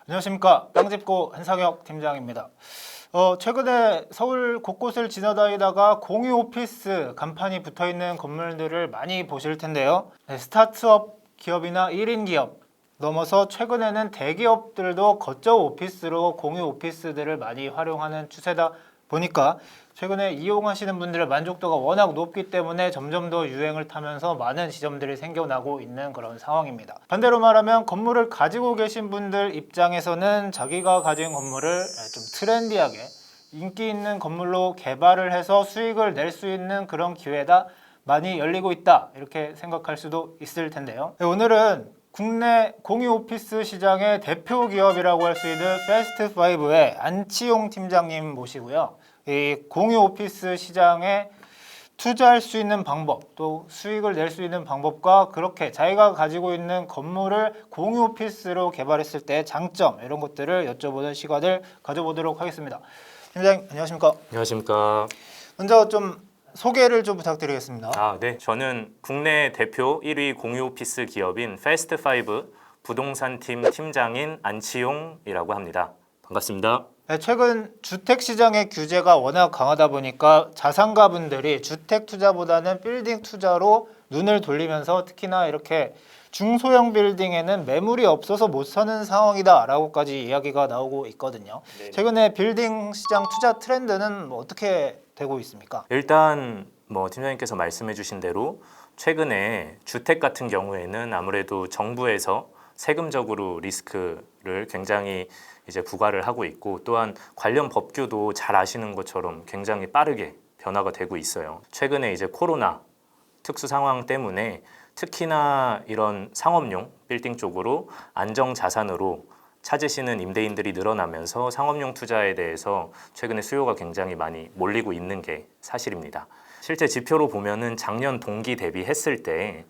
안녕하십니까. 땅짚고 한상혁 팀장입니다. 최근에 서울 곳곳을 지나다니다가 공유 오피스 간판이 붙어있는 건물들을 많이 보실 텐데요. 스타트업 기업이나 1인 기업 넘어서 최근에는 대기업들도 거점 오피스로 공유 오피스들을 많이 활용하는 추세다 보니까 최근에 이용하시는 분들의 만족도가 워낙 높기 때문에 점점 더 유행을 타면서 많은 지점들이 생겨나고 있는 그런 상황입니다. 반대로 말하면 건물을 가지고 계신 분들 입장에서는 자기가 가진 건물을 좀 트렌디하게 인기 있는 건물로 개발을 해서 수익을 낼 수 있는 그런 기회가 많이 열리고 있다, 이렇게 생각할 수도 있을 텐데요. 오늘은 국내 공유 오피스 시장의 대표 기업이라고 할 수 있는 패스트5의 안치용 팀장님 모시고요. 이 공유 오피스 시장에 투자할 수 있는 방법, 또 수익을 낼 수 있는 방법과 그렇게 자기가 가지고 있는 건물을 공유 오피스로 개발했을 때 장점, 이런 것들을 여쭤보는 시간을 가져보도록 하겠습니다. 팀장님 안녕하십니까? 안녕하십니까. 먼저 좀 소개를 좀 부탁드리겠습니다. 네. 저는 국내 대표 1위 공유 오피스 기업인 패스트5 부동산팀 팀장인 안치용이라고 합니다. 반갑습니다. 네, 최근 주택 시장의 규제가 워낙 강하다 보니까 자산가분들이 주택 투자보다는 빌딩 투자로 눈을 돌리면서 특히나 이렇게 중소형 빌딩에는 매물이 없어서 못 사는 상황이다라고까지 이야기가 나오고 있거든요. 네네. 최근에 빌딩 시장 투자 트렌드는 어떻게 되고 있습니까? 일단 팀장님께서 말씀해 주신 대로 최근에 주택 같은 경우에는 아무래도 정부에서 세금적으로 리스크를 굉장히 이제 부과를 하고 있고, 또한 관련 법규도 잘 아시는 것처럼 굉장히 빠르게 변화가 되고 있어요. 최근에 이제 코로나 특수 상황 때문에 특히나 이런 상업용 빌딩 쪽으로 안정 자산으로 찾으시는 임대인들이 늘어나면서 상업용 투자에 대해서 최근에 수요가 굉장히 많이 몰리고 있는 게 사실입니다. 실제 지표로 보면은 작년 동기 대비했을 때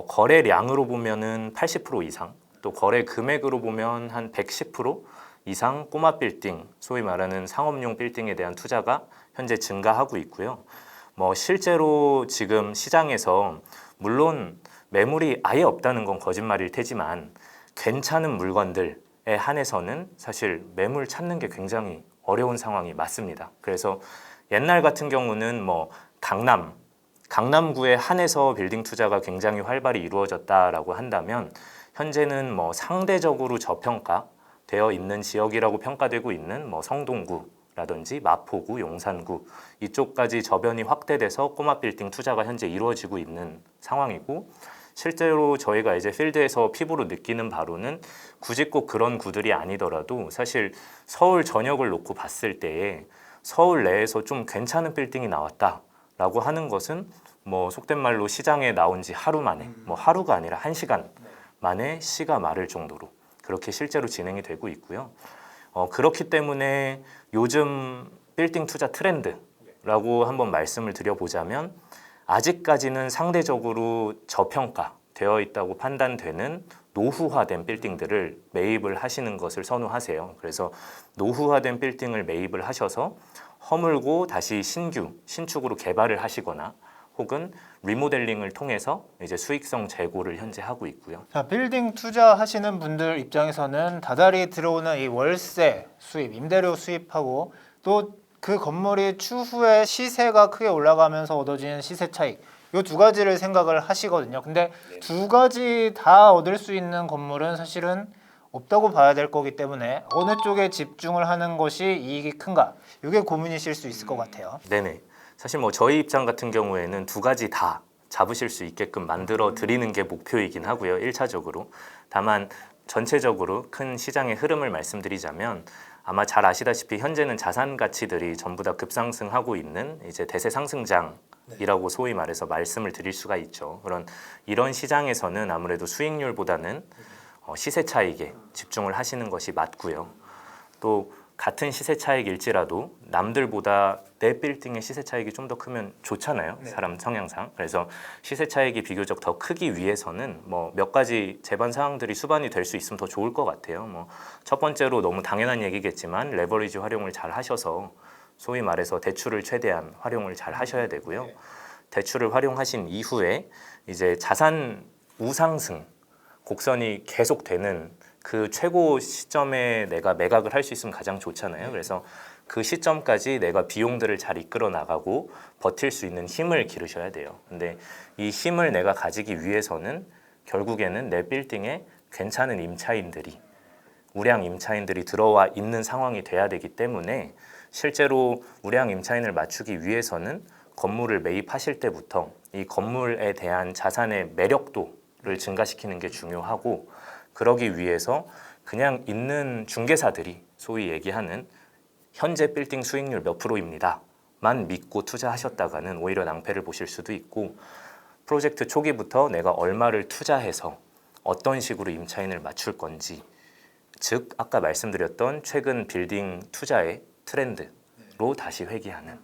거래량으로 보면은 80% 이상, 또 거래 금액으로 보면 한 110% 이상 꼬마 빌딩, 소위 말하는 상업용 빌딩에 대한 투자가 현재 증가하고 있고요. 실제로 지금 시장에서 물론 매물이 아예 없다는 건 거짓말일 테지만 괜찮은 물건들에 한해서는 사실 매물 찾는 게 굉장히 어려운 상황이 맞습니다. 그래서 옛날 같은 경우는 강남구에 한해서 빌딩 투자가 굉장히 활발히 이루어졌다라고 한다면, 현재는 상대적으로 저평가 되어 있는 지역이라고 평가되고 있는 성동구라든지 마포구, 용산구 이쪽까지 저변이 확대돼서 꼬마 빌딩 투자가 현재 이루어지고 있는 상황이고, 실제로 저희가 이제 필드에서 피부로 느끼는 바로는 굳이 꼭 그런 구들이 아니더라도 사실 서울 전역을 놓고 봤을 때에 서울 내에서 좀 괜찮은 빌딩이 나왔다라고 하는 것은 속된 말로 시장에 나온 지 하루 만에, 하루가 아니라 1시간 만에 시가 마를 정도로 그렇게 실제로 진행이 되고 있고요. 그렇기 때문에 요즘 빌딩 투자 트렌드라고 한번 말씀을 드려보자면, 아직까지는 상대적으로 저평가되어 있다고 판단되는 노후화된 빌딩들을 매입을 하시는 것을 선호하세요. 그래서 노후화된 빌딩을 매입을 하셔서 허물고 다시 신축으로 개발을 하시거나 혹은 리모델링을 통해서 이제 수익성 제고를 현재 하고 있고요. 자, 빌딩 투자하시는 분들 입장에서는 다달이 들어오는 이 월세 수입, 임대료 수입하고 또 그 건물이 추후에 시세가 크게 올라가면서 얻어지는 시세 차익, 이 두 가지를 생각을 하시거든요. 근데 두 가지 다 얻을 수 있는 건물은 사실은 없다고 봐야 될 거기 때문에 어느 쪽에 집중을 하는 것이 이익이 큰가, 이게 고민이실 수 있을 것 같아요. 네네. 사실 저희 입장 같은 경우에는 두 가지 다 잡으실 수 있게끔 만들어 드리는 게 목표이긴 하고요. 1차적으로. 다만 전체적으로 큰 시장의 흐름을 말씀드리자면, 아마 잘 아시다시피 현재는 자산 가치들이 전부 다 급상승하고 있는 이제 대세 상승장이라고 소위 말해서 말씀을 드릴 수가 있죠. 이런 시장에서는 아무래도 수익률보다는 시세 차익에 집중을 하시는 것이 맞고요. 또 같은 시세 차익일지라도 남들보다 내 빌딩의 시세 차익이 좀 더 크면 좋잖아요. 사람 성향상. 그래서 시세 차익이 비교적 더 크기 위해서는 몇 가지 제반 사항들이 수반이 될 수 있으면 더 좋을 것 같아요. 첫 번째로 너무 당연한 얘기겠지만 레버리지 활용을 잘 하셔서 소위 말해서 대출을 최대한 활용을 잘 하셔야 되고요. 대출을 활용하신 이후에 이제 자산 우상승 곡선이 계속되는 그 최고 시점에 내가 매각을 할 수 있으면 가장 좋잖아요. 그래서 그 시점까지 내가 비용들을 잘 이끌어 나가고 버틸 수 있는 힘을 기르셔야 돼요. 근데 이 힘을 내가 가지기 위해서는 결국에는 내 빌딩에 괜찮은 임차인들이, 우량 임차인들이 들어와 있는 상황이 돼야 되기 때문에 실제로 우량 임차인을 맞추기 위해서는 건물을 매입하실 때부터 이 건물에 대한 자산의 매력도를 증가시키는 게 중요하고, 그러기 위해서 그냥 있는 중개사들이 소위 얘기하는 현재 빌딩 수익률 몇 프로입니다만 믿고 투자하셨다가는 오히려 낭패를 보실 수도 있고, 프로젝트 초기부터 내가 얼마를 투자해서 어떤 식으로 임차인을 맞출 건지, 즉 아까 말씀드렸던 최근 빌딩 투자의 트렌드로 다시 회귀하는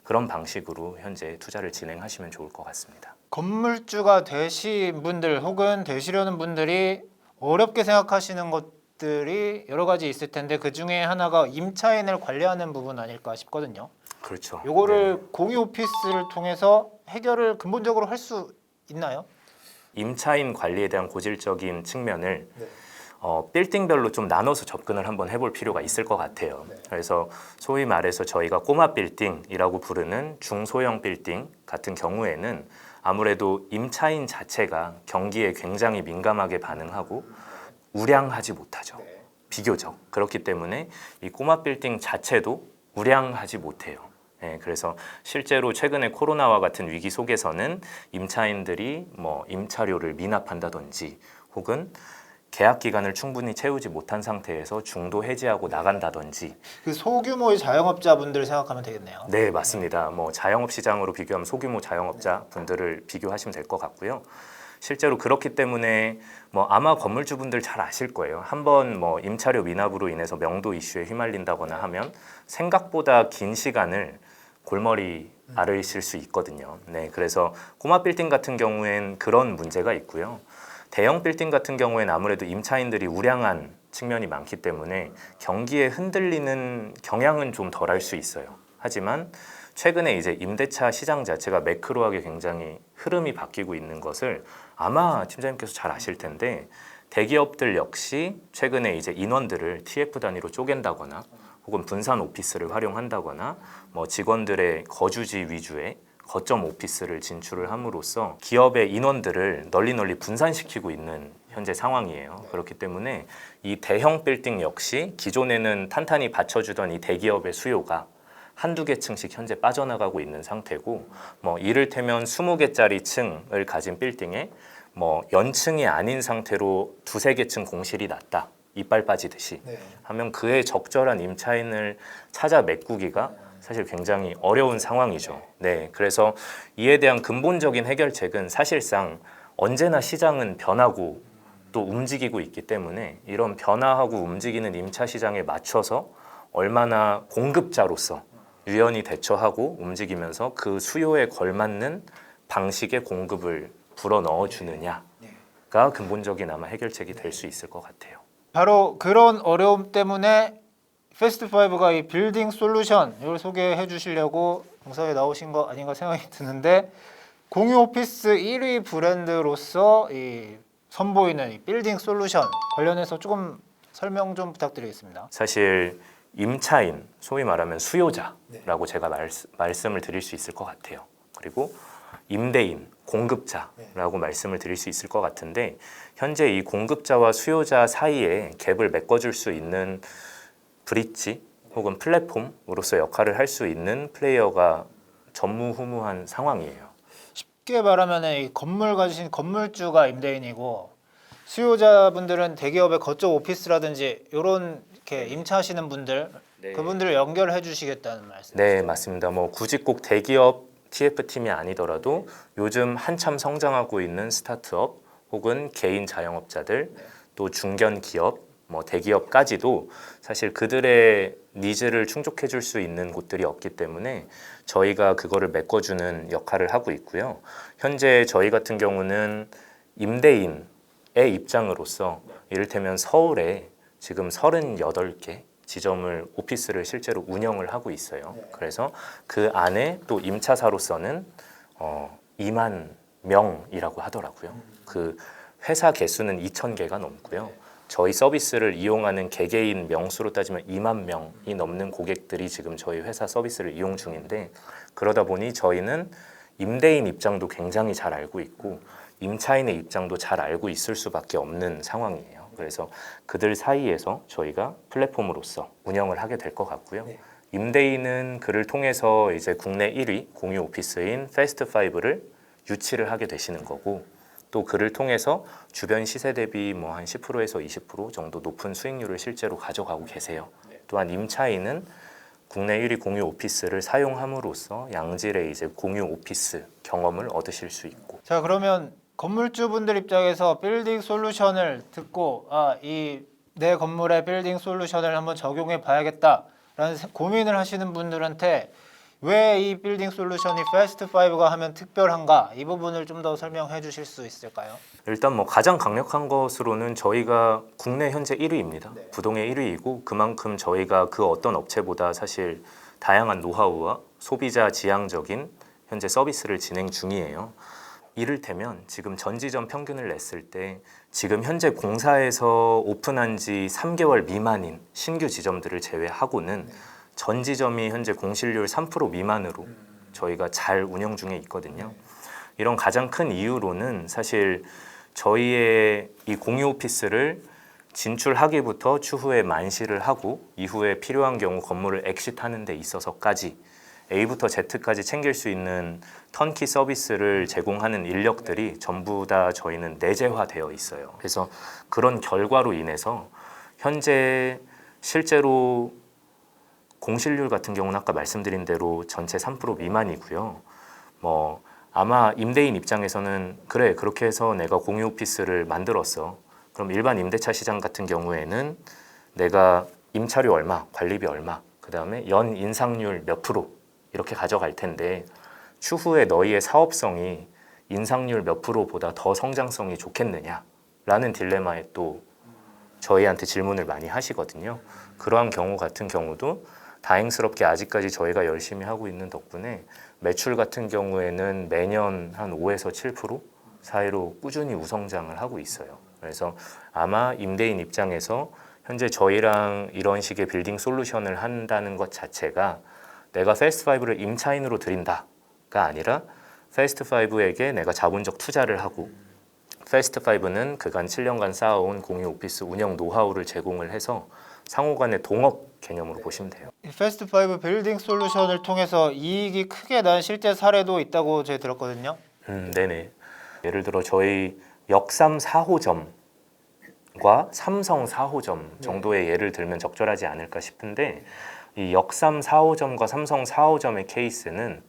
그런 방식으로 현재 투자를 진행하시면 좋을 것 같습니다. 건물주가 되신 분들 혹은 되시려는 분들이 어렵게 생각하시는 것들이 여러 가지 있을 텐데 그 중에 하나가 임차인을 관리하는 부분 아닐까 싶거든요. 그렇죠. 요거를 공유 오피스를 통해서 해결을 근본적으로 할 수 있나요? 임차인 관리에 대한 고질적인 측면을 빌딩별로 좀 나눠서 접근을 한번 해볼 필요가 있을 것 같아요. 그래서 소위 말해서 저희가 꼬마 빌딩이라고 부르는 중소형 빌딩 같은 경우에는 아무래도 임차인 자체가 경기에 굉장히 민감하게 반응하고 우량하지 못하죠. 비교적. 그렇기 때문에 이 꼬마 빌딩 자체도 우량하지 못해요. 그래서 실제로 최근에 코로나와 같은 위기 속에서는 임차인들이 뭐 임차료를 미납한다든지 혹은 계약 기간을 충분히 채우지 못한 상태에서 중도 해지하고 나간다든지. 그 소규모의 자영업자분들 생각하면 되겠네요. 네, 맞습니다. 뭐 자영업 시장으로 비교하면 소규모 자영업자 분들을 비교하시면 될 것 같고요. 실제로 그렇기 때문에 뭐 아마 건물주분들 잘 아실 거예요. 한번 뭐 임차료 미납으로 인해서 명도 이슈에 휘말린다거나 하면 생각보다 긴 시간을 골머리 앓으실 수 있거든요. 네, 그래서 꼬마 빌딩 같은 경우엔 그런 문제가 있고요. 대형 빌딩 같은 경우에는 아무래도 임차인들이 우량한 측면이 많기 때문에 경기에 흔들리는 경향은 좀 덜할 수 있어요. 하지만 최근에 이제 임대차 시장 자체가 매크로하게 굉장히 흐름이 바뀌고 있는 것을 아마 팀장님께서 잘 아실 텐데, 대기업들 역시 최근에 이제 인원들을 TF 단위로 쪼갠다거나 혹은 분산 오피스를 활용한다거나 뭐 직원들의 거주지 위주의 거점 오피스를 진출을 함으로써 기업의 인원들을 널리 분산시키고 있는 현재 상황이에요. 그렇기 때문에 이 대형 빌딩 역시 기존에는 탄탄히 받쳐주던 이 대기업의 수요가 한두 개 층씩 현재 빠져나가고 있는 상태고, 뭐 이를테면 20개짜리 층을 가진 빌딩에 뭐 연층이 아닌 상태로 두세 개 층 공실이 났다. 이빨 빠지듯이 하면 그에 적절한 임차인을 찾아 메꾸기가 사실 굉장히 어려운 상황이죠. 네, 그래서 이에 대한 근본적인 해결책은 사실상 언제나 시장은 변하고 또 움직이고 있기 때문에 이런 변화하고 움직이는 임차 시장에 맞춰서 얼마나 공급자로서 유연히 대처하고 움직이면서 그 수요에 걸맞는 방식의 공급을 불어 넣어주느냐가 근본적인 아마 해결책이 될 수 있을 것 같아요. 바로 그런 어려움 때문에 패스트5가 이 빌딩 솔루션 이걸 소개해 주시려고 영상에 나오신 거 아닌가 생각이 드는데, 공유 오피스 1위 브랜드로서 이 선보이는 이 빌딩 솔루션 관련해서 조금 설명 좀 부탁드리겠습니다. 사실 임차인, 소위 말하면 수요자라고 제가 말씀을 드릴 수 있을 것 같아요. 그리고 임대인, 공급자라고 말씀을 드릴 수 있을 것 같은데, 현재 이 공급자와 수요자 사이에 갭을 메꿔줄 수 있는 브릿지 혹은 플랫폼으로서 역할을 할 수 있는 플레이어가 전무후무한 상황이에요. 쉽게 말하면 이 건물 가지신 건물주가 임대인이고 수요자분들은 대기업의 거점 오피스라든지 이런 이렇게 임차하시는 분들, 그분들을 연결해 주시겠다는 말씀. 네, 맞습니다. 뭐 굳이 꼭 대기업 TF팀이 아니더라도 요즘 한참 성장하고 있는 스타트업 혹은 개인 자영업자들, 또 중견 기업, 뭐 대기업까지도 사실 그들의 니즈를 충족해 줄 수 있는 곳들이 없기 때문에 저희가 그거를 메꿔주는 역할을 하고 있고요. 현재 저희 같은 경우는 임대인의 입장으로서 이를테면 서울에 지금 38개 지점을 오피스를 실제로 운영을 하고 있어요. 그래서 그 안에 또 임차사로서는 2만 명이라고 하더라고요. 그 회사 개수는 2,000개가 넘고요. 저희 서비스를 이용하는 개개인 명수로 따지면 2만 명이 넘는 고객들이 지금 저희 회사 서비스를 이용 중인데, 그러다 보니 저희는 임대인 입장도 굉장히 잘 알고 있고 임차인의 입장도 잘 알고 있을 수밖에 없는 상황이에요. 그래서 그들 사이에서 저희가 플랫폼으로서 운영을 하게 될 것 같고요. 임대인은 그를 통해서 이제 국내 1위 공유 오피스인 패스트5를 유치를 하게 되시는 거고, 또 그를 통해서 주변 시세 대비 뭐 한 10%에서 20% 정도 높은 수익률을 실제로 가져가고 계세요. 또한 임차인은 국내 1위 공유 오피스를 사용함으로써 양질의 이제 공유 오피스 경험을 얻으실 수 있고. 자, 그러면 건물주분들 입장에서 빌딩 솔루션을 듣고 이 내 건물의 빌딩 솔루션을 한번 적용해 봐야겠다라는 고민을 하시는 분들한테 왜 이 빌딩 솔루션이 패스트5가 하면 특별한가, 이 부분을 좀 더 설명해 주실 수 있을까요? 일단 뭐 가장 강력한 것으로는 저희가 국내 현재 1위입니다. 부동의 1위이고 그만큼 저희가 그 어떤 업체보다 사실 다양한 노하우와 소비자 지향적인 현재 서비스를 진행 중이에요. 이를테면 지금 전지점 평균을 냈을 때 지금 현재 공사에서 오픈한 지 3개월 미만인 신규 지점들을 제외하고는 전지점이 현재 공실률 3% 미만으로 저희가 잘 운영 중에 있거든요. 이런 가장 큰 이유로는 사실 저희의 이 공유 오피스를 진출하기부터 추후에 만실을 하고 이후에 필요한 경우 건물을 엑시트하는 데 있어서까지 A부터 Z까지 챙길 수 있는 턴키 서비스를 제공하는 인력들이 전부 다 저희는 내재화되어 있어요. 그래서 그런 결과로 인해서 현재 실제로 공실률 같은 경우는 아까 말씀드린 대로 전체 3% 미만이고요. 뭐 아마 임대인 입장에서는 그래, 그렇게 해서 내가 공유 오피스를 만들었어. 그럼 일반 임대차 시장 같은 경우에는 내가 임차료 얼마, 관리비 얼마, 그 다음에 연 인상률 몇 프로 이렇게 가져갈 텐데 추후에 너희의 사업성이 인상률 몇 프로보다 더 성장성이 좋겠느냐라는 딜레마에 또 저희한테 질문을 많이 하시거든요. 그러한 경우 같은 경우도 다행스럽게 아직까지 저희가 열심히 하고 있는 덕분에 매출 같은 경우에는 매년 한 5에서 7% 사이로 꾸준히 우성장을 하고 있어요. 그래서 아마 임대인 입장에서 현재 저희랑 이런 식의 빌딩 솔루션을 한다는 것 자체가 내가 패스트5를 임차인으로 드린다가 아니라 패스트5에게 내가 자본적 투자를 하고 패스트5는 그간 7년간 쌓아온 공유 오피스 운영 노하우를 제공을 해서 상호간의 동업 개념으로 보시면 돼요. 이 패스트5 빌딩 솔루션을 통해서 이익이 크게 난 실제 사례도 있다고 제가 들었거든요. 네네. 예를 들어 저희 역삼 4호점과 삼성 4호점 정도의 예를 들면 적절하지 않을까 싶은데, 이 역삼 4호점과 삼성 4호점의 케이스는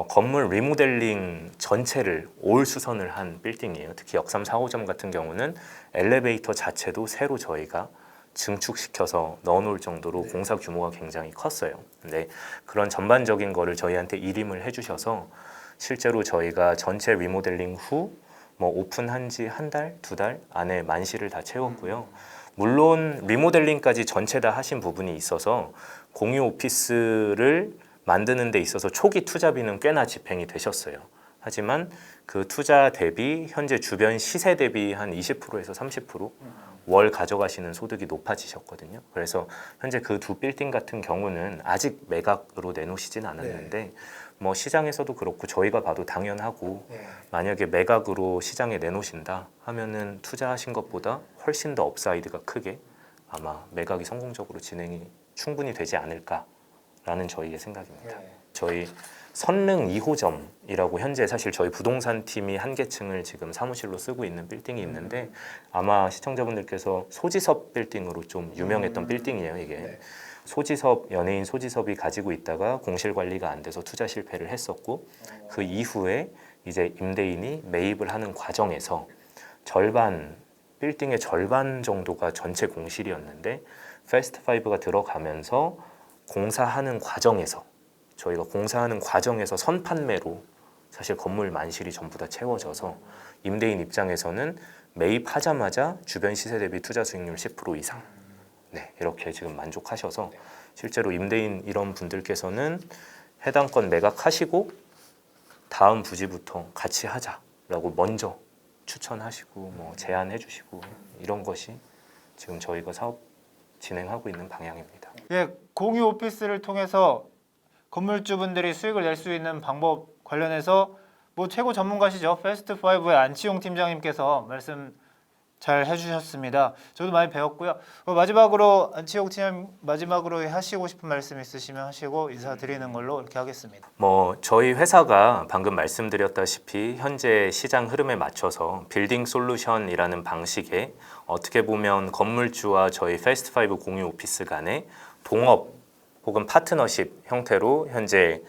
건물 리모델링 전체를 올 수선을 한 빌딩이에요. 특히 역삼 4호점 같은 경우는 엘리베이터 자체도 새로 저희가 증축시켜서 넣어놓을 정도로 공사 규모가 굉장히 컸어요. 근데 그런 전반적인 거를 저희한테 일임을 해주셔서 실제로 저희가 전체 리모델링 후 뭐 오픈한 지 한 달, 두 달 안에 만실을 다 채웠고요. 물론 리모델링까지 전체 다 하신 부분이 있어서 공유 오피스를 만드는 데 있어서 초기 투자비는 꽤나 집행이 되셨어요. 하지만 그 투자 대비 현재 주변 시세 대비 한 20%에서 30%월 가져가시는 소득이 높아지셨거든요. 그래서 현재 그 두 빌딩 같은 경우는 아직 매각으로 내놓으시진 않았는데 뭐 시장에서도 그렇고 저희가 봐도 당연하고, 만약에 매각으로 시장에 내놓으신다 하면은 투자하신 것보다 훨씬 더 업사이드가 크게 아마 매각이 성공적으로 진행이 충분히 되지 않을까라는 저희의 생각입니다. 저희 선릉 2호점이라고 현재 사실 저희 부동산 팀이 한 개층을 지금 사무실로 쓰고 있는 빌딩이 있는데, 아마 시청자분들께서 소지섭 빌딩으로 좀 유명했던 빌딩이에요. 이게 소지섭, 연예인 소지섭이 가지고 있다가 공실 관리가 안 돼서 투자 실패를 했었고, 그 이후에 이제 임대인이 매입을 하는 과정에서 절반, 빌딩의 절반 정도가 전체 공실이었는데 패스트5가 들어가면서 공사하는 과정에서, 저희가 공사하는 과정에서 선판매로 사실 건물 만실이 전부 다 채워져서 임대인 입장에서는 매입하자마자 주변 시세 대비 투자 수익률 10% 이상, 이렇게 지금 만족하셔서 실제로 임대인 이런 분들께서는 해당 건 매각하시고 다음 부지부터 같이 하자라고 먼저 추천하시고 뭐 제안해 주시고, 이런 것이 지금 저희가 사업 진행하고 있는 방향입니다. 예, 공유 오피스를 통해서 건물주분들이 수익을 낼 수 있는 방법 관련해서 뭐 최고 전문가시죠. 패스트5의 안치용 팀장님께서 말씀 잘 해주셨습니다. 저도 많이 배웠고요. 마지막으로 안치용 팀장 마지막으로 하시고 싶은 말씀 있으시면 하시고 인사드리는 걸로 이렇게 하겠습니다. 뭐 저희 회사가 방금 말씀드렸다시피 현재 시장 흐름에 맞춰서 빌딩 솔루션이라는 방식에 어떻게 보면 건물주와 저희 패스트5 공유 오피스 간의 동업 혹은 파트너십 형태로 현재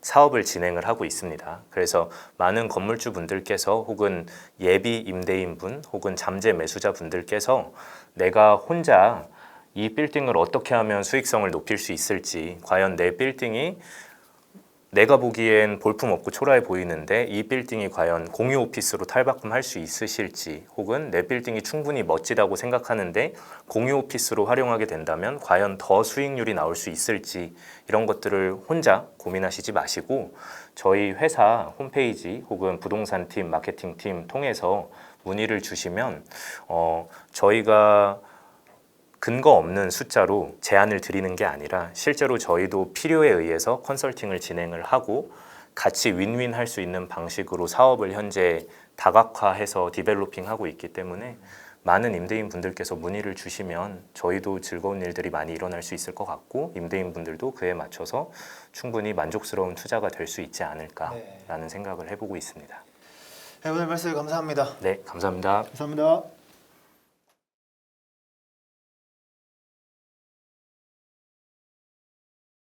사업을 진행을 하고 있습니다. 그래서 많은 건물주 분들께서 혹은 예비 임대인분 혹은 잠재 매수자 분들께서 내가 혼자 이 빌딩을 어떻게 하면 수익성을 높일 수 있을지, 과연 내 빌딩이 내가 보기엔 볼품없고 초라해 보이는데 이 빌딩이 과연 공유 오피스로 탈바꿈할 수 있으실지, 혹은 내 빌딩이 충분히 멋지다고 생각하는데 공유 오피스로 활용하게 된다면 과연 더 수익률이 나올 수 있을지, 이런 것들을 혼자 고민하시지 마시고 저희 회사 홈페이지 혹은 부동산 팀, 마케팅 팀 통해서 문의를 주시면 저희가 근거 없는 숫자로 제안을 드리는 게 아니라 실제로 저희도 필요에 의해서 컨설팅을 진행을 하고 같이 윈윈 할 수 있는 방식으로 사업을 현재 다각화해서 디벨로핑하고 있기 때문에 많은 임대인 분들께서 문의를 주시면 저희도 즐거운 일들이 많이 일어날 수 있을 것 같고 임대인 분들도 그에 맞춰서 충분히 만족스러운 투자가 될 수 있지 않을까라는 생각을 해보고 있습니다. 네, 오늘 말씀 감사합니다. 네, 감사합니다. 감사합니다.